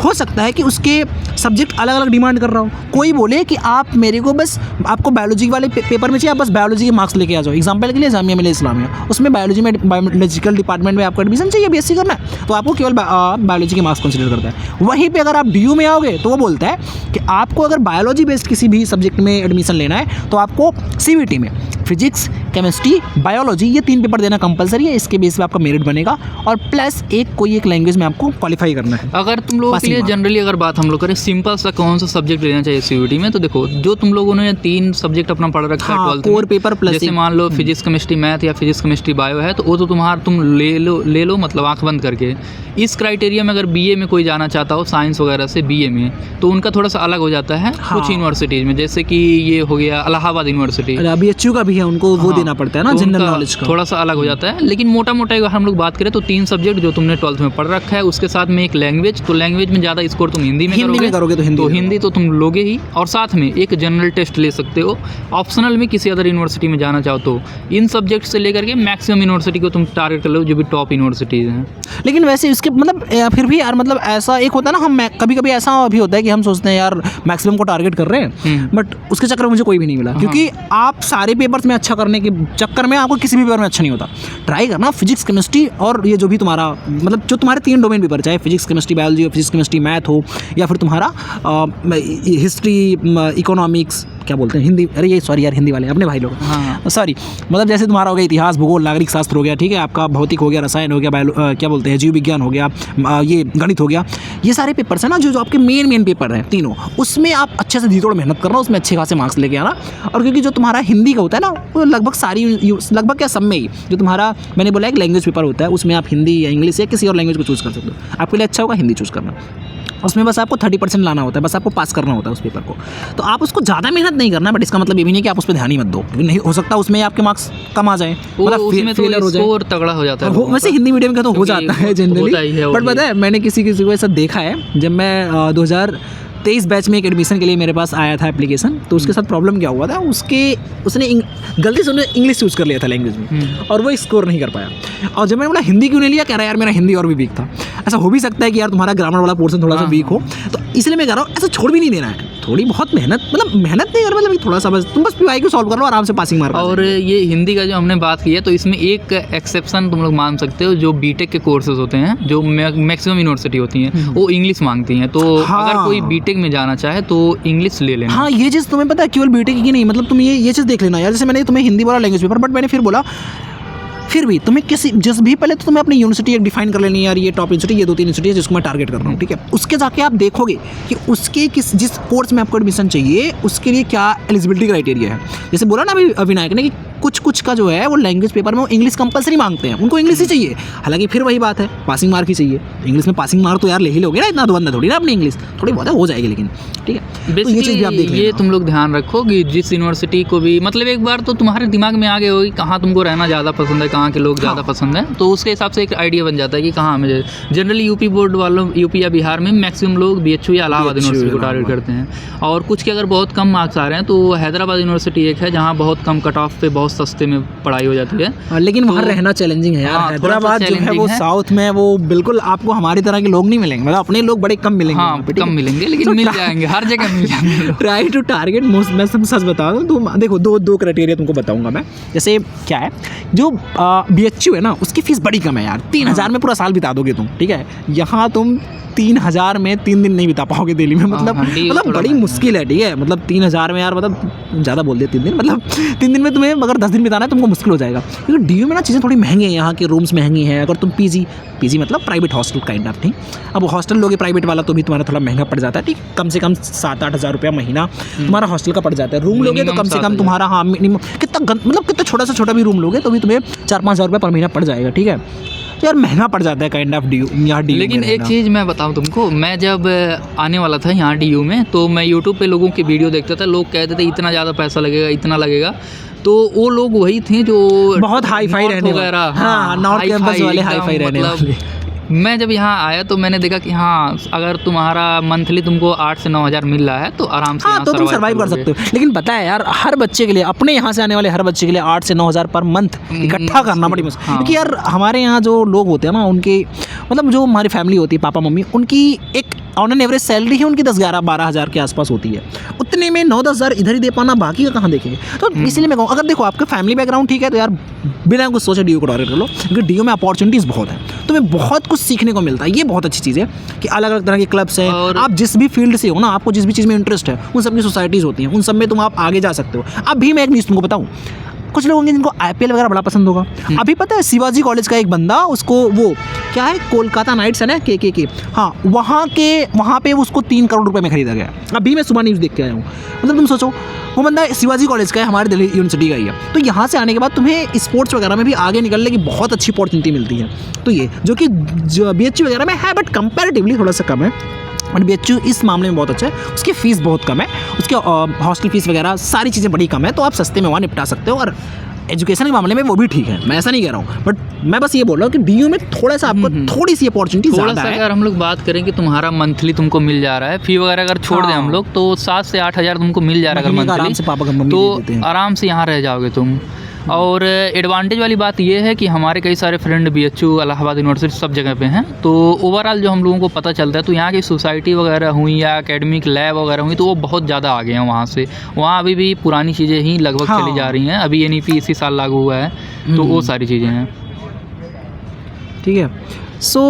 हो सकता है कि उसके सब्जेक्ट अलग अलग डिमांड कर रहा हो। कोई बोले कि आप मेरे को बस, आपको बायोलॉजी वाले पेपर में चाहिए, आप बस बायोलॉजी के मार्क्स लेके आ जाओ। एग्जांपल के लिए जामिया मिलिया इस्लामिया, उसमें बायोलॉजी में, बायोलॉजिकल डिपार्टमेंट में आपको एडमिशन चाहिए, BSc करना है, तो आपको केवल बायोलॉजी के मार्क्स कंसिडर करता है। वहीं पर अगर आप DU में आओगे तो वो बोलता है कि आपको अगर बायोलॉजी बेस्ड किसी भी सब्जेक्ट में एडमिशन लेना है तो आपको CBT में फिजिक्स, केमिस्ट्री, बायोलॉजी, ये 3 पेपर देना कंपलसरी है। इसके बेस पे आपका मेरिट बनेगा और प्लस कोई एक लैंग्वेज में आपको क्वालिफाई करना है। अगर तुम लोगों के लिए जनरली अगर बात हम लोग करें सिंपल सा कौन सा सब्जेक्ट लेना चाहिए CBT में, तो देखो जो तुम लोगों ने 3 सब्जेक्ट अपना पढ़ रखा है 12th कोर पेपर प्लस, जैसे मान लो फिजिक्स केमिस्ट्री मैथ या फिजिक्स केमिस्ट्री बायो है, तो वो तो तुम ले लो मतलब आंख बंद करके। इस क्राइटेरिया में अगर BA में कोई जाना चाहता हो साइंस वगैरह से BA में, तो उनका थोड़ा सा अलग हो जाता है कुछ यूनिवर्सिटीज़ में, जैसे कि ये हो गया इलाहाबाद यूनिवर्सिटी, BHU का भी है, उनको वो देना पड़ता है ना, जनरल नॉलेज का थोड़ा सा अलग हो जाता है। लेकिन मोटा मोटा अगर हम लोग बात करें तो 3 सब्जेक्ट जो तुमने 12th में पढ़ रखा है, उसके साथ में एक लैंग्वेज, तो लैंग्वेज में ज़्यादा स्कोर तुम हिंदी में करोगे तो हिंदी तो तुम लोगे ही, और साथ में एक जनरल टेस्ट ले सकते हो। ऑप्शनल में किसी अदर यूनिवर्सिटी में जाना चाहो तो इन सब्जेक्ट से लेकर के मैक्सिमम यूनिवर्सिटी को तुम टारगेट कर लो जो भी टॉप यूनिवर्सिटीज़ हैं। लेकिन वैसे इसके मतलब फिर भी यार, मतलब ऐसा एक होता है ना, हम कभी कभी ऐसा भी होता है कि हम सोचते हैं यार मैक्सिमम को टारगेट कर रहे हैं, बट उसके चक्कर में मुझे कोई भी नहीं मिला, क्योंकि आप सारे पेपर्स में अच्छा करने के चक्कर में आपको किसी भी पेपर में अच्छा नहीं होता। ट्राई करना फिजिक्स केमिस्ट्री और ये जो भी तुम्हारा मतलब जो तुम्हारे 3 डोमेन पेपर, चाहे फिजिक्स केमिस्ट्री बायोलॉजी हो, फिजिक्स केमिस्ट्री मैथ हो, या फिर तुम्हारा हिस्ट्री इकोनॉमिक्स, क्या बोलते हैं हिंदी, अरे ये सॉरी यार हिंदी वाले अपने भाई लोग, सॉरी, मतलब जैसे तुम्हारा हो गया इतिहास, भूगोल, नागरिक शास्त्र हो गया, ठीक है, आपका भौतिक हो गया, रसायन हो गया, क्या बोलते हैं जीव विज्ञान हो गया, ये गणित हो गया, ये सारे पेपर्स हैं ना जो आपके मेन पेपर हैं तीनों, उसमें आप अच्छे से धीरे मेहनत करना, उसमें अच्छे खासे मार्क्स लेके आना। और क्योंकि जो तुम्हारा हिंदी का होता है ना, वो लगभग क्या सब में ही जो तुम्हारा, मैंने बोला एक लैंग्वेज पेपर होता है, उसमें आप हिंदी या इंग्लिश या किसी और लैंग्वेज को चूज़ कर सकते हो। आपके लिए अच्छा होगा हिंदी चूज़ करना, उसमें बस आपको 30% लाना होता है, बस आपको पास करना होता है उस पेपर को। तो आप उसको ज़्यादा मेहनत नहीं करना, बट इसका मतलब ये भी नहीं कि आप उस पर ध्यान ही मत दो, क्योंकि नहीं हो सकता उसमें आपके मार्क्स कम आ जाए, मतलब फेलियर हो जाए, और तगड़ा हो जाता है। वैसे हिंदी मीडियम का तो हो जाता है जनरली, बट पता है मैंने किसी को ऐसा देखा है, जब मैं 2023 बैच में एक एडमिशन के लिए मेरे पास आया था एप्लीकेशन, तो उसके साथ प्रॉब्लम क्या हुआ था, उसने गलती से इंग्लिश चूज़ कर लिया था लैंग्वेज में, और वो स्कोर नहीं कर पाया। और जब मैंने बोला हिंदी क्यों नहीं लिया, कह रहा यार मेरा हिंदी और भी वीक था। ऐसा हो भी सकता है कि यार तुम्हारा ग्रामर वाला पोर्शन थोड़ा सा वीक हो, तो इसलिए मैं कह रहा हूँ ऐसा छोड़ भी नहीं देना है, थोड़ी बहुत मेहनत नहीं कर, मतलब थोड़ा सा बस तुम बस PY को सॉल्व कर लो, आराम से पासिंग मार्क। और ये हिंदी का जो हमने बात की है, तो इसमें एक एक्सेप्शन तुम लोग मान सकते हो, जो BTech के कोर्सेज होते हैं, जो मैक्सिमम यूनिवर्सिटी होती हैं, वो इंग्लिश मांगती हैं, तो अगर कोई BTech में जाना चाहे तो इंग्लिश ले लेना। हाँ, ये चीज़ तुम्हें पता है, केवल BTech की नहीं, मतलब तुम ये चीज़ देख लेना यार, जैसे मैंने तुम्हें हिंदी बोला लैंग्वेज पेपर, बट मैंने फिर बोला फिर भी तुम्हें जिस भी पहले तो तुम्हें अपनी यूनिवर्सिटी एक डिफाइन कर लेनी है यार, ये टॉप यूनिवर्सिटी, ये 2-3 यूनिवर्सिटी है जिसको मैं टारगेट कर रहा हूँ, ठीक है। उसके जाके आप देखोगे कि उसके जिस कोर्स में आपको एडमिशन चाहिए उसके लिए क्या एलिजिबिलिटी क्राइटेरिया है। जैसे बोला ना अभी विनायक ने कि कुछ का जो है वो लैंग्वेज पेपर में वो इंग्लिश कंपलसरी मांगते हैं, उनको इंग्लिश ही चाहिए। हालांकि फिर वही बात है, पासिंग मार्क ही चाहिए। इंग्लिश में पासिंग मार्क तो यार ले ही लोगे ना, इतना तो बंदा थोड़ी ना अपनी इंग्लिश थोड़ी बहुत है, हो जाएगी, लेकिन ठीक है। तो ये चीज़ भी आप देख लेना। ये तुम लोग ध्यान रखो कि जिस यूनिवर्सिटी को भी, मतलब एक बार तो तुम्हारे दिमाग में आ गए होगी कहाँ तुमको रहना ज़्यादा पसंद है, कहाँ के लोग ज़्यादा पसंद है, तो उसके हिसाब से एक आइडिया बन जाता है कि कहाँ मुझे। जनरली यूपी बोर्ड वालों, यूपी या बिहार में मैक्सिमम लोग BHU या इलाहाबाद यूनिवर्सिटी को टारगेट करते हैं, और कुछ के अगर बहुत कम मार्क्स आ रहे हैं तो हैदराबाद यूनिवर्सिटी एक है जहाँ बहुत कम कट ऑफ पे बहुत सस्ते में पढ़ाई हो जाती है। लेकिन वहाँ रहना चैलेंजिंग है यार। हैदराबाद जो है वो साउथ में, वो बिल्कुल आपको हमारी तरह के लोग नहीं मिलेंगे, मतलब अपने लोग बड़े कम मिलेंगे। हाँ, कम मिलेंगे, लेकिन मिल जाएंगे, हर जगह मिल जाएंगे। ट्राई टू टारगेट मोस्ट, मैं सब सच बता दूँ तो देखो दो क्राइटेरिया तुमको बताऊंगा मैं। जैसे क्या है, जो BHU है ना उसकी फीस बड़ी कम है यार, 3000 में पूरा साल बिता दोगे तुम, ठीक है। यहाँ तुम 3000 में 3 दिन नहीं बिता पाओगे दिल्ली में, मतलब बड़ी मुश्किल है, ठीक है। मतलब 3000 में यार, मतलब ज़्यादा बोल दिया 3 दिन, मतलब 3 दिन में तुम्हें अगर 10 दिन बिताना है तुमको मुश्किल हो जाएगा, क्योंकि DU में ना चीज़ें थोड़ी महंगी हैं, यहाँ के रूम्स महंगी हैं। अगर तुम PG मतलब प्राइवेट हॉस्टल काइंड ऑफ, ठीक। अब हॉस्टल लोगे प्राइवेट वाला तो भी तुम्हारा थोड़ा महंगा पड़ जाता है, ठीक। कम से कम 7-8 हज़ार रुपया महीना तुम्हारा हॉस्टल का पड़ जाता है। रूम लोगे तो कम से कम तुम्हारा, हाँ मिनिमम मतलब कितना छोटा से छोटा भी रूम लोगे तो भी तुम्हें 4-5 हज़ार रुपये पर महीना पड़ जाएगा, ठीक है। यार महंगा पड़ जाता है काइंड ऑफ DU यहाँ। लेकिन एक चीज़ मैं बताऊँ तुमको, मैं जब आने वाला था यहाँ DU में, तो मैं यूट्यूब पे लोगों की वीडियो देखता था, लोग कहते थे इतना ज़्यादा पैसा लगेगा, इतना लगेगा, तो वो लोग वही थे जो बहुत हाई फाई रहने वाले, हाँ नॉर्थ कैंपस वाले हाई फाई रहने वाले। मैं जब यहाँ आया तो मैंने देखा कि हाँ, अगर तुम्हारा मंथली तुमको 8 से 9 हज़ार मिल रहा है तो आराम से हाँ, यहाँ तो तुम सर्वाइव कर सकते हो। लेकिन पता है यार, हर बच्चे के लिए, अपने यहाँ से आने वाले हर बच्चे के लिए 8 से 9 हज़ार पर मंथ इकट्ठा करना बड़ी मुश्किल। हाँ। क्योंकि यार हमारे यहाँ जो लोग होते हैं ना, उनके मतलब जो हमारी फैमिली होती है, पापा मम्मी, उनकी एक ऑन एन एवरेज सैलरी ही उनकी 10-11-12 हज़ार के आसपास होती है। उतने में 9-10 हज़ार इधर ही दे पाना, बाकी का कहाँ देखेंगे। तो इसलिए मैं कहूँ, अगर देखो आपका फैमिली बैकग्राउंड ठीक है तो यार बिना कुछ सोचे डीयू को टारगेट कर लो, क्योंकि डीयू में अपॉर्चुनिटीज़ बहुत है, तुम्हें बहुत कुछ सीखने को मिलता है। ये बहुत अच्छी चीज़ है कि अलग अलग तरह के क्लब्स हैं, और आप जिस भी फील्ड से हो ना, आपको जिस भी चीज़ में इंटरेस्ट है, उन सब की सोसाइटीज़ होती हैं, उन सब में तुम आप आगे जा सकते हो। अभी मैं एक न्यूज़ तुमको बताऊँ, कुछ लोग होंगे जिनको IPL वगैरह बड़ा पसंद होगा। अभी पता है शिवाजी कॉलेज का एक बंदा, उसको वो क्या है, कोलकाता नाइट्स है ना, के हाँ, वहाँ पे उसको 3 करोड़ रुपए में खरीदा गया। अभी मैं सुबह न्यूज़ देख के आया हूँ। मतलब तुम सोचो, वो बंदा शिवाजी कॉलेज का है, हमारे दिल्ली यूनिवर्सिटी का ही है। तो यहाँ से आने के बाद तुम्हें स्पोर्ट्स वगैरह में भी आगे निकलने की बहुत अच्छी अपॉर्चुनिटी मिलती है। तो ये जो कि BHU वगैरह में है, बट कंपैरेटिवली थोड़ा सा कम है। बट BHU इस मामले में बहुत अच्छा है, उसकी फ़ीस बहुत कम है, उसके हॉस्टल फीस वगैरह सारी चीज़ें बड़ी कम है, तो आप सस्ते में वहाँ निपटा सकते हो। और एजुकेशन के मामले में वो भी ठीक है, मैं ऐसा नहीं कह रहा हूँ, बट मैं बस ये बोल रहा हूँ कि DU में थोड़ा सा आपको थोड़ी सी अपॉर्चुनिटी थोड़ा ज़्यादा सा है। अगर हम लोग बात करें कि तुम्हारा मंथली तुमको मिल जा रहा है, फी वगैरह अगर छोड़ दें हम लोग, तो 7 से 8 हज़ार तुमको मिल जा रहा है अगर महीने का आराम से पापा का मंथली, मम्मी दे देते तो हैं। आराम से यहाँ रह जाओगे तुम। और एडवांटेज वाली बात ये है कि हमारे कई सारे फ्रेंड BHU, इलाहाबाद यूनिवर्सिटी सब जगह पे हैं, तो ओवरऑल जो हम लोगों को पता चलता है, तो यहाँ की सोसाइटी वगैरह हुई या एकेडमिक लैब वगैरह हुई, तो वो बहुत ज़्यादा आगे हैं वहाँ से। वहाँ अभी भी पुरानी चीज़ें ही लगभग हाँ। चली जा रही हैं। अभी NEP इसी साल लागू हुआ है, तो वो सारी चीज़ें हैं। ठीक है। सो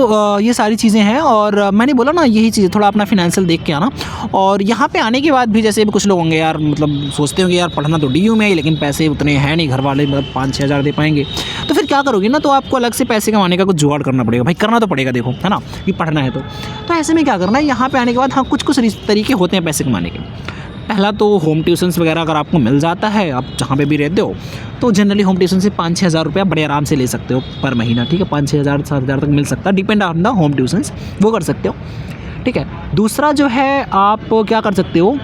ये सारी चीज़ें हैं, और मैंने बोला ना, यही चीज़ थोड़ा अपना फिनेंशियल देख के आना। और यहाँ पे आने के बाद भी जैसे कुछ लोग होंगे यार, मतलब सोचते होंगे यार पढ़ना तो DU में है, लेकिन पैसे उतने हैं नहीं, घर वाले मतलब 5-6 हज़ार दे पाएंगे, तो फिर क्या करोगे ना, तो आपको अलग से पैसे कमाने का कुछ जुगाड़ करना पड़ेगा। भाई करना तो पड़ेगा, देखो है ना, कि पढ़ना है तो ऐसे में क्या करना है, यहाँ पर आने के बाद हाँ कुछ तरीके होते हैं पैसे कमाने के। पहला तो होम ट्यूशन्स वगैरह अगर आपको मिल जाता है, आप जहाँ पे भी रहते हो, तो जनरली होम ट्यूशन से 5-6 हज़ार रुपया बड़े आराम से ले सकते हो पर महीना। ठीक है, 5-6 हज़ार 7 हज़ार तक मिल सकता है, depend on the home tuitions, वो कर सकते हो। ठीक है। दूसरा जो है, आप क्या कर सकते हो,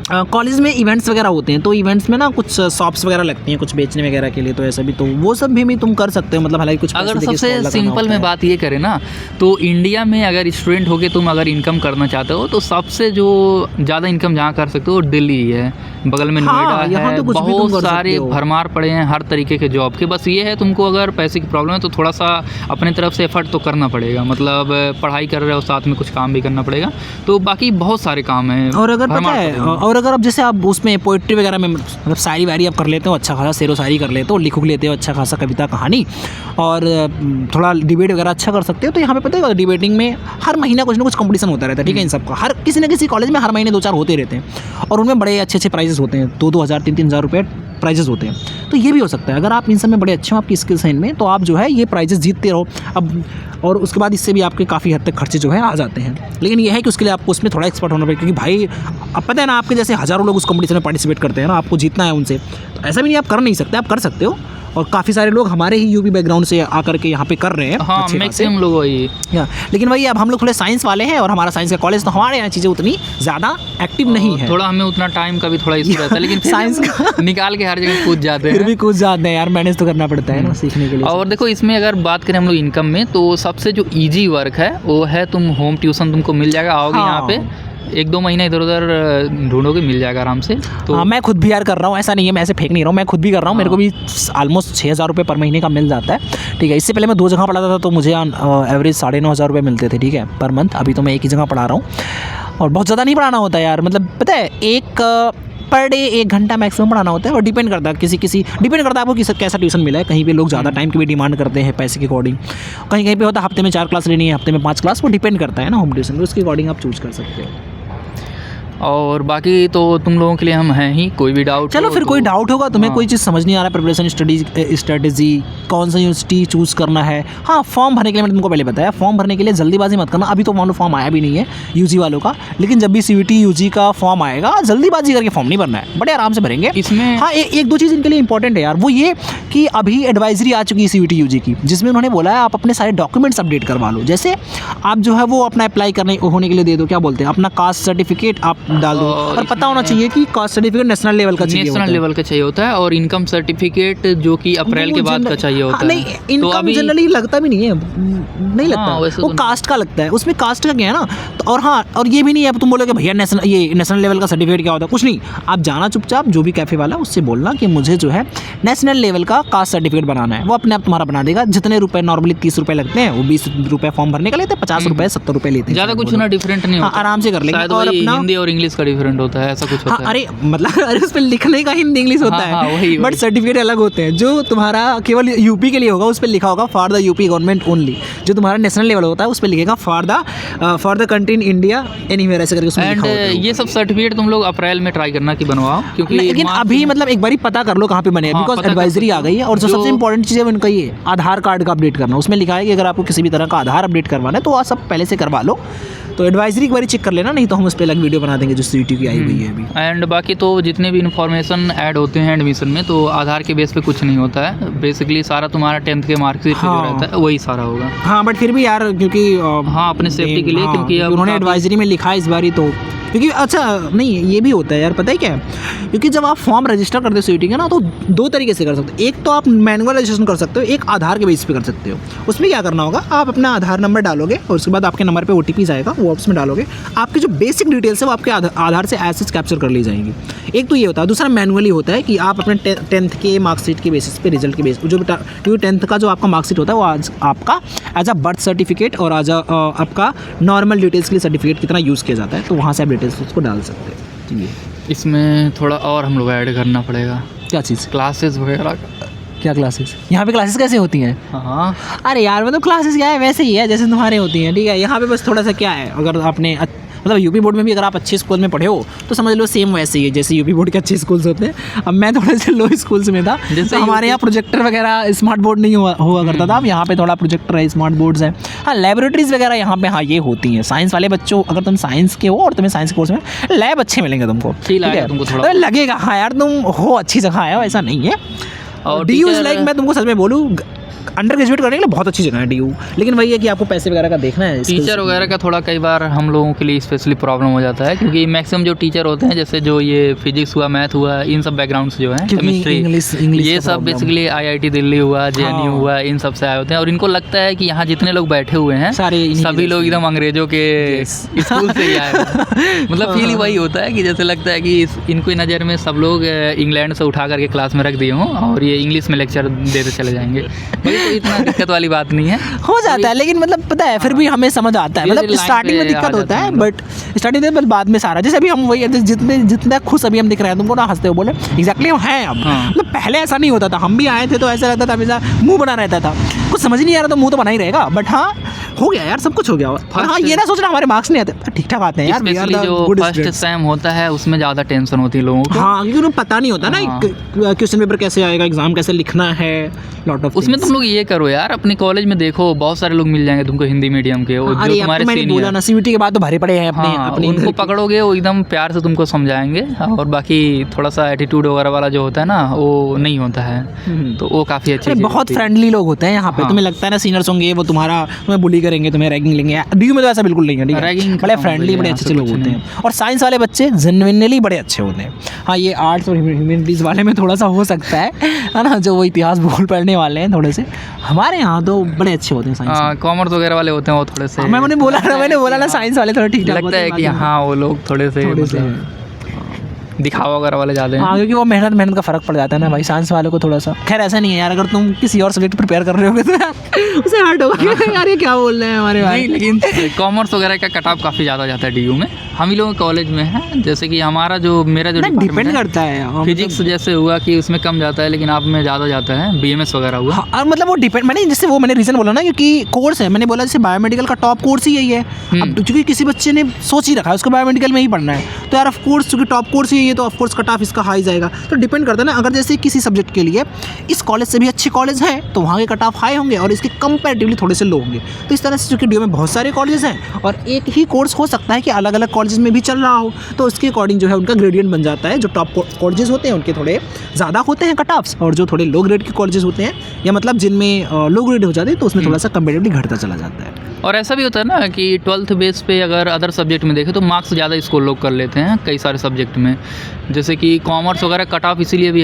कॉलेज में इवेंट्स वगैरह होते हैं, तो इवेंट्स में ना कुछ शॉप्स वगैरह लगती हैं कुछ बेचने वगैरह के लिए, तो ऐसा भी, तो वो सब भी तुम कर सकते हो। मतलब हालांकि कुछ अगर पैसे देके सबसे stall लगाना सिंपल होता में है। बात ये करें ना, तो इंडिया में अगर स्टूडेंट होके तुम अगर इनकम करना चाहते हो, तो सबसे जो ज़्यादा इनकम जहाँ कर सकते हो वो दिल्ली ही है। बगल में हाँ, नोएडा यहाँ है, तो कुछ भी तुम बहुत कर सारे सकते हो। भरमार पड़े हैं हर तरीके के जॉब के। बस ये है, तुमको अगर पैसे की प्रॉब्लम है तो थोड़ा सा अपने तरफ से एफर्ट तो करना पड़ेगा। मतलब पढ़ाई कर रहे हो, साथ में कुछ काम भी करना पड़ेगा, तो बाकी बहुत सारे काम हैं। और अगर पता भरमार है, पड़े हैं। और अगर अब जैसे आप उसमें पोइट्री वगैरह में मतलब शायरी वायरी आप कर लेते हो, अच्छा खासा शेरो शायरी कर लेते हो, लिख लेते हो अच्छा खासा कविता कहानी, और थोड़ा डिबेट वगैरह अच्छा कर सकते हो, तो यहाँ पे पता है डिबेटिंग में हर महीना कुछ ना कुछ कंपटीशन होता रहता है। ठीक है, इन सबका हर किसी न किसी कॉलेज में हर महीने 2-4 होते रहते हैं, और उनमें बड़े अच्छे प्राइजेस होते हैं, 2-2 हज़ार 3-3 हज़ार रुपये प्राइजेस होते हैं। तो ये भी हो सकता है, अगर आप इन सब में बड़े अच्छे हो आपकी स्किल्स हैं इनमें, तो आप जो है ये प्राइजेस जीतते रहो। अब और उसके बाद इससे भी आपके काफ़ी हद तक खर्चे जो है आ जाते हैं। लेकिन ये है कि उसके लिए आपको उसमें थोड़ा एक्सपर्ट होना पड़ेगा, क्योंकि भाई अब पता है ना, आपके जैसे हज़ारों लोग उस कंपटीशन में पार्टिसिपेट करते हैं ना, आपको जीतना है उनसे, तो ऐसा भी नहीं आप कर नहीं सकते, आप कर सकते हो। और काफ़ी सारे लोग हमारे ही यूपी बैकग्राउंड से आकर के यहाँ पे कर रहे हैं। हाँ, अच्छे खासे। मैक्सिमम लोग वही। लेकिन वही अब हम लोग थोड़े साइंस वाले हैं, और हमारा साइंस का कॉलेज, तो हमारे यहाँ चीज़ें उतनी ज़्यादा एक्टिव नहीं है। थोड़ा हमें उतना टाइम का भी थोड़ा इशू रहता है, लेकिन फिर साइंस का निकाल के हर जगह कूद जाते फिर हैं। भी कुछ ज़्यादा है यार, मैनेज तो करना पड़ता है ना सीखने के लिए। और देखो, इसमें अगर बात करें हम लोग इनकम में, तो सबसे जो इजी वर्क है वो है, तुम होम ट्यूशन तुमको मिल जाएगा, आओगे हाँ। यहाँ पे 1-2 महीना इधर उधर ढूंढोगे, मिल जाएगा आराम से। तो हाँ, मैं खुद भी यार कर रहा हूँ, ऐसा नहीं है मैं ऐसे फेंक नहीं रहा हूँ, मैं खुद भी कर रहा हूँ। मेरे को भी ऑलमोस्ट 6 हज़ार रुपये पर महीने का मिल जाता है। ठीक है, इससे पहले मैं 2 जगह पढ़ाता था, तो मुझे एवरेज 9.5 हज़ार रुपये मिलते थे। ठीक है, पर मंथ। अभी तो मैं एक ही जगह पढ़ा रहा हूँ, और बहुत ज़्यादा नहीं पढ़ाना होता यार, मतलब पता है एक पर डे 1 घंटा मैक्सिमम पढ़ाना होता है, और डिपेंड करता है डिपेंड करता है आपको कैसा ट्यूशन मिला है। कहीं पे लोग ज़्यादा टाइम की भी डिमांड करते हैं पैसे के अकॉर्डिंग, कहीं पे होता है हफ्ते में 4 क्लास लेनी है, हफ्ते में 5 क्लास, वो डिपेंड करता है ना होम ट्यूशन, तो उसके अकॉर्डिंग आप चूज़ कर सकते हो। और बाकी तो तुम लोगों के लिए हम हैं ही। कोई भी डाउट चलो फिर कोई डाउट होगा तुम्हें, हाँ। कोई चीज़ समझ नहीं आ रहा है, प्रिपरेशन स्ट्रेटेजी कौन सा यूनिवर्सिटी चूज़ करना है। हाँ, फॉर्म भरने के लिए मैंने तुमको पहले बताया, फॉर्म भरने के लिए जल्दीबाजी मत करना। अभी तो मान लो फॉर्म आया भी नहीं है यूजी वालों का, लेकिन जब भी CVT UG का फॉर्म आएगा, जल्दीबाजी करके फॉर्म नहीं भरना है, बड़े आराम से भरेंगे इसमें। हाँ, एक दो चीज़ इनके लिए इंपॉर्टेंट है यार, वो ये कि अभी एडवाइजरी आ चुकी है CVT UG की, जिसमें उन्होंने बोला है आप अपने सारे डॉक्यूमेंट्स अपडेट करवा लो। जैसे आप जो है वो अपना अप्लाई करने होने के लिए दे दो, क्या बोलते हैं, अपना कास्ट सर्टिफिकेट आप डाल दो। और पता होना चाहिए कि कास्ट सर्टिफिकेट नेशनल लेवल का चाहिए, नेशनल लेवल का चाहिए होता है, और इनकम सर्टिफिकेट जो कि अप्रैल के बाद का चाहिए होता है। नहीं, इनकम जनरली लगता भी नहीं है, नहीं लगता, वो कास्ट का लगता है। उसमें कास्ट का क्या है ना, तो और हाँ, और ये भी नहीं है तुम बोलोगे भैया नेशनल लेवल का सर्टिफिकेट क्या होता है, कुछ नहीं। आप जाना चुपचाप जो भी कैफे वाला उससे बोलना कि मुझे जो है नेशनल लेवल का कास्ट सर्टिफिकेट बनाना है, वो अपने आप तुम्हारा बना देगा। जितने रुपए नॉर्मली 30 रुपए लगते हैं, वो 20 रुपए फॉर्म भरने का लेते हैं, 50 रुपए 70 रुपए लेते हैं, ज़्यादा कुछ ना डिफरेंट नहीं होता, आराम से कर लेंगे। और अपना हिंदी और इंग्लिश का डिफरेंट होता है, ऐसा कुछ होता है। अरे मतलब अरे उस पर लिखने का हिंदी इंग्लिश होता है, बट सर्टिफिकेट अलग होते हैं। जो तुम्हारा केवल यूपी के लिए होगा उस पर लिखा होगा for the UP government only. जो तुम्हारा नेशनल लेवल होता है उस पर लिखेगा for the country in India anywhere, ऐसे करके उसमें लिखा होता है। ये सब सर्टिफिकेट तुम लोग अप्रैल में ट्राई करना कि बनवाओ, क्योंकि लेकिन अभी मतलब एक बार पता कर लो कहाँ पे बने, बिकॉज एडवाइजरी आ गई है। और जो सबसे इंपॉर्टेंट चीज़ है उनका ये आधार कार्ड का अपडेट करना। उसमें लिखा है कि अगर आपको किसी भी तरह का आधार अपडेट करवाना है तो आप सब पहले से करवा लो। तो एडवाइजरी एक बार चेक कर लेना, नहीं तो हम उस पर अलग वीडियो बना देंगे जो सीईटी की आई हुई है अभी। एंड बाकी तो जितने भी इन्फॉर्मेशन ऐड होते हैं एडमिशन में, तो आधार के बेस पे कुछ नहीं होता है। बेसिकली सारा तुम्हारा 10th के मार्कशीट पे जो रहता है वही सारा होगा। हाँ, बट फिर भी यार क्योंकि हाँ, अपने सेफ्टी के लिए, क्योंकि उन्होंने एडवाइजरी में लिखा है इस बार ही, तो क्योंकि अच्छा नहीं ये भी होता है यार, पता है क्या है, क्योंकि जब आप फॉर्म रजिस्टर करते हो सीईटी का ना, तो दो तरीके से कर सकते हो। एक तो आप मैनुअल रजिस्ट्रेशन कर सकते हो, एक आधार के बेस पे कर सकते हो। उसमें क्या करना होगा, आप अपना आधार नंबर डालोगे और उसके बाद आपके नंबर पे OTP आएगा, वो उसमें डालोगे। आपकी जो बेसिक डिटेल्स है वो आपके आधार से एज सच कैप्चर कर ली जाएंगी। एक तो ये होता है। दूसरा मैनुअली होता है कि आप अपने 10th के मार्कशीट के बेसिस पे, रिजल्ट के बेस पे, जो क्योंकि 10th का जो आपका मार्कशीट होता है वो आज आपका एज अ बर्थ सर्टिफिकेट और एज अ आपका नॉर्मल डिटेल्स के लिए सर्टिफिकेट की तरह यूज़ किया जाता है, तो वहाँ से आप डिटेल्स उसको डाल सकते हैं। जी, इसमें थोड़ा और हम लोग ऐड करना पड़ेगा। क्या चीज़? क्लासेस वगैरह का। क्या क्लासेस? यहाँ पे क्लासेस कैसे होती हैं? हाँ, अरे यार मतलब क्लासेस क्या है, वैसे ही है जैसे तुम्हारे होती हैं, ठीक है। यहाँ पे बस थोड़ा सा क्या है, अगर आपने मतलब यूपी बोर्ड में भी अगर आप अच्छे स्कूल में पढ़े हो तो समझ लो सेम वैसे ही है जैसे यूपी बोर्ड के अच्छे स्कूल्स होते हैं। अब मैं थोड़े से लो स्कूल्स में था, जैसे हमारे यहाँ प्रोजेक्टर वगैरह स्मार्ट बोर्ड नहीं हुआ करता था। अब यहाँ पे थोड़ा प्रोजेक्टर है, स्मार्ट बोर्ड्स हैं। हाँ, लैबोरेटरीज वगैरह यहाँ पे हाँ ये होती हैं। साइंस वाले बच्चों, अगर तुम साइंस के हो और तुम्हें साइंस कोर्स में लैब अच्छे मिलेंगे तुमको, तुमको थोड़ा लगेगा हाँ यार तुम हो अच्छी जगह आए हो, ऐसा नहीं है। और DU लाइक मैं तुमको सच में बोलूँ, अंडर ग्रेजुएट करने के लिए बहुत अच्छी जगह है DU, लेकिन वही है कि आपको पैसे वगैरह का देखना है। टीचर वगैरह का थोड़ा कई बार हम लोगों के लिए स्पेशली प्रॉब्लम हो जाता है, क्योंकि मैक्सिमम जो टीचर होते हैं, जैसे जो ये फिजिक्स हुआ, मैथ हुआ, इन सब बैकग्राउंड से जो है, केमिस्ट्री, ये सब बेसिकली IIT दिल्ली हुआ, JNU हुआ, इन सब से आए होते हैं। और इनको लगता है कि यहाँ जितने लोग बैठे हुए हैं सभी लोग एकदम अंग्रेजों के स्कूल से ही आए हैं। मतलब फील वही होता है कि जैसे लगता है कि इनको नज़र में सब लोग इंग्लैंड से उठा करके क्लास में रख दिए हों और ये इंग्लिश में लेक्चर देते चले जाएंगे। तो इतना दिक्कत वाली बात नहीं है, हो जाता है। लेकिन मतलब पता है फिर भी हमें समझ आता है, मतलब स्टार्टिंग में दिक्कत होता है, बट स्टार्टिंग में बाद में सारा, जैसे अभी हम वही जितने खुश अभी हम दिख रहे हैं तुमको ना, हंसते हो बोले एग्जैक्टली हम हैं अब। मतलब पहले ऐसा नहीं होता था, हम भी आए थे तो ऐसा लगता था हमेशा मुंह बना रहता था, कुछ समझ नहीं आ रहा तो मुंह तो बना ही रहेगा। बट हाँ हो गया यार, सब कुछ हो गया। और हाँ ये ना सोचना हमारे मार्क्स नहीं आते, ठीक ठाक आते हैं यार। स्पेशली जो फर्स्ट सेम होता है उसमें ज़्यादा टेंशन होती है लोगों को। हाँ, क्योंकि उन्हें पता नहीं होता ना क्वेश्चन पेपर कैसे आएगा, एग्जाम कैसे लिखना है, लॉट ऑफ। उसमें तुम लोग ये करो यार, अपने कॉलेज में देखो बहुत सारे लोग मिल जाएंगे तुमको हिंदी मीडियम के, और जो तुम्हारे सीनियर ना CBT के बाद तो भरे पड़े हैं अपने उनको पकड़ोगे, वो एकदम प्यार से तुमको समझाएंगे। और बाकी थोड़ा सा एटीट्यूड वगैरह वाला जो होता है ना, वो नहीं होता है, तो वो काफ़ी अच्छी, बहुत फ्रेंडली लोग होते हैं यहाँ पे। तुम्हें लगता है ना सीनियर्स होंगे वो तुम्हें बुली करेंगे, तुम्हें रैगिंग लेंगे। DU में तो ऐसा बिल्कुल नहीं है, रैगिंग बड़े फ्रेंडली, बड़े अच्छे लोग होते हैं। और साइंस वाले बच्चे जेन्युइनली बड़े अच्छे होते हैं। हाँ, ये आर्ट्स और ह्यूमैनिटीज़ वाले में थोड़ा सा हो सकता है ना, जो वो इतिहास भूगोल पढ़ने वाले हैं थोड़े से। हमारे यहाँ तो बड़े अच्छे होते हैं साइंस, कॉमर्स वगैरह वाले होते हैं वो थोड़े से। मैंने बोला ना साइंस वाले थोड़ा ठीक लगता है कि हाँ वो लोग थोड़े से दिखावा वगैरह वाले ज़्यादा हैं। हाँ, क्योंकि वो मेहनत का फ़र्क पड़ जाता है ना भाई साइंस वालों को थोड़ा सा। खैर ऐसा नहीं है यार, अगर तुम किसी और सब्जेक्ट प्रिपेयर कर रहे होगे तो यार उसे हर्ट होगा यार, ये क्या बोल रहे हैं हमारे भाई। लेकिन कॉमर्स वगैरह का कट ऑफ काफ़ी ज़्यादा जाता है DU में। हम ही लोग कॉलेज में है, जैसे कि मेरा जो डिपेंड करता है, फिजिक्स जैसे हुआ कि उसमें कम जाता है, लेकिन आप में ज़्यादा जाता है। BMS वगैरह हुआ। हाँ, मतलब वो डिपेंड, मैंने रीज़न बोला ना, क्योंकि कोर्स है, मैंने बोला जैसे बायोमेडिकल का टॉप कोर्स ही यही है। अब क्योंकि किसी बच्चे ने सोच ही रखा है उसको बायोमेडिकल में ही पढ़ना है, तो यार ऑफ कोर्स चूँकि टॉप कोर्स ही ये तो ऑफकोर्स कट ऑफ इसका हाई जाएगा। तो डिपेंड करता है ना, अगर जैसे किसी सब्जेक्ट के लिए इस कॉलेज से भी अच्छे कॉलेज हैं तो वहाँ के कट ऑफ हाई होंगे और इसके कंपैरेटिवली थोड़े से लो होंगे। तो इस तरह से चूँकि डी में बहुत सारे कॉलेज हैं और एक ही कोर्स हो सकता है कि अलग अलग कॉलेज में भी चल रहा हो, तो उसके अकॉर्डिंग जो है उनका ग्रेडियंट बन जाता है। जो टॉप कॉलेजेस होते हैं उनके थोड़े ज़्यादा होते हैं कट ऑफ्स, और जो थोड़े लो ग्रेड के कॉलेजेस होते हैं या मतलब जिनमें लो ग्रेड हो जाते हैं तो उसमें थोड़ा सा कंपेरेटिवली घटता चला जाता है। और ऐसा भी होता है ना कि 12th बेस पे अगर अदर सब्जेक्ट में देखें तो मार्क्स ज़्यादा इसको लोग कर लेते हैं कई सारे सब्जेक्ट में, जैसे कि कॉमर्स वगैरह कट ऑफ इसीलिए भी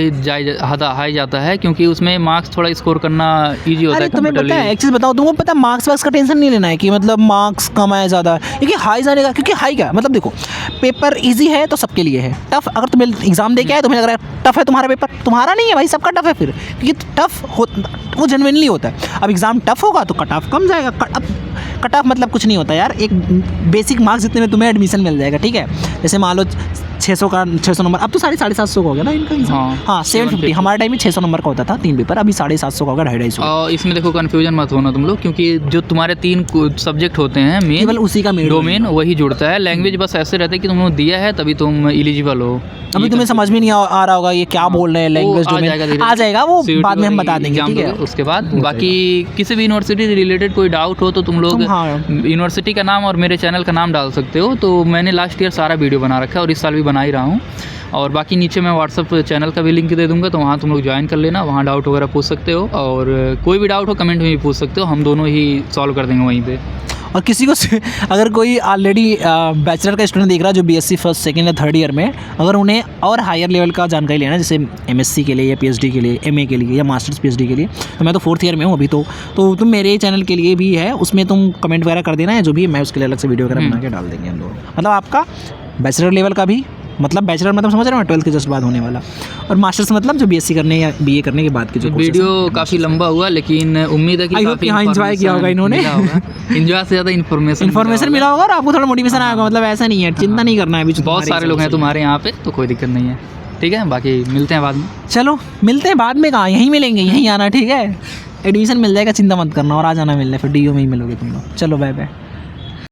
हाई जाता है क्योंकि उसमें मार्क्स थोड़ा स्कोर करना ईजी होता है। तुम्हें पता है, एक चीज़ बताओ, तुमको पता है मार्क्स वार्क्स का टेंशन नहीं लेना है कि मतलब मार्क्स कम आए ज़्यादा, क्योंकि हाई जाने का, क्योंकि हाई क्या मतलब देखो, पेपर ईजी है तो सबके लिए है, टफ अगर तुम्हें एग्जाम दे के आए तुम्हें लग रहा है टफ है तुम्हारा पेपर, तुम्हारा नहीं है भाई, सबका टफ है फिर, क्योंकि टफ हो वो जेन्युइनली होता है। अब एग्ज़ाम टफ होगा तो कट ऑफ कम जाएगा। अब कट ऑफ मतलब कुछ नहीं होता यार, एक बेसिक मार्क्स जितने में तुम्हें एडमिशन मिल जाएगा, ठीक है। जैसे मान लो 600 नंबर, अब तो 750 का हो गया ना इनका एग्जाम। हाँ 750, हमारे टाइम में 600 नंबर का होता था 3 पेपर, अभी 750 का होगा, 250। और इसमें देखो कन्फ्यूजन मत होना तुम लोग, क्योंकि जो तुम्हारे 3 सब्जेक्ट होते हैं मेन, केवल उसी का डोमेन वही जुड़ता है। लैंग्वेज बस ऐसे रहता है कि तुमने दिया है तभी तुम एलिजिबल हो। अभी तुम्हें समझ में नहीं आ रहा होगा ये क्या बोल रहे हैं, लैंग्वेज डोमेन आ जाएगा, वो बाद में हम बता देंगे, ठीक है। उसके बाद बाकी किसी भी यूनिवर्सिटी से रिलेटेड कोई डाउट हो तो तुम लोग यूनिवर्सिटी का नाम और मेरे चैनल का नाम डाल सकते हो। तो मैंने लास्ट ईयर सारा वीडियो बना रखा है और इस साल भी बना ही रहा हूँ। और बाकी नीचे मैं व्हाट्सअप चैनल का भी लिंक दे दूँगा, तो वहाँ तुम लोग ज्वाइन कर लेना, वहाँ डाउट वगैरह पूछ सकते हो। और कोई भी डाउट हो कमेंट में भी पूछ सकते हो, हम दोनों ही सॉल्व कर देंगे वहीं पे। और किसी को अगर कोई ऑलरेडी बैचलर का स्टूडेंट देख रहा है जो बीएससी फर्स्ट सेकंड या थर्ड ईयर में, अगर उन्हें और हायर लेवल का जानकारी लेना है जैसे एमएससी के लिए या पीएचडी के लिए, एमए के लिए या मास्टर्स पीएचडी के लिए, तो मैं तो 4th ईयर में हूँ अभी, तो तुम मेरे चैनल के लिए भी है, उसमें तुम कमेंट वगैरह कर देना है, जो भी मैं उसके लिए अलग से वीडियो वगैरह बना के डाल देंगे हम लोग। मतलब आपका बैचलर लेवल का भी, मतलब बैचलर मतलब समझ रहे हो 12th के जस्ट बाद होने वाला, और मास्टर्स मतलब जो बीएससी करने या बीए करने के बाद की जो वीडियो काफ़ी लंबा हुआ, लेकिन उम्मीद है कि काफ़ी एंजॉय किया होगा इन्होंने। एंजॉय से ज़्यादा इन्फॉर्मेशन मिला होगा और आपको थोड़ा मोटिवेशन आया होगा। मतलब ऐसा नहीं है, चिंता नहीं करना है, अभी बहुत सारे लोग हैं तुम्हारे यहाँ पे, तो कोई दिक्कत नहीं है, ठीक है। बाकी मिलते हैं बाद में। चलो मिलते हैं बाद में, कहाँ यहीं मिलेंगे, यहीं आना, ठीक है। एडमिशन मिल जाएगा, चिंता मत करना, और आ जाना मिलने, फिर डीओ में ही मिलोगे तुम लोग। चलो बाय बाय।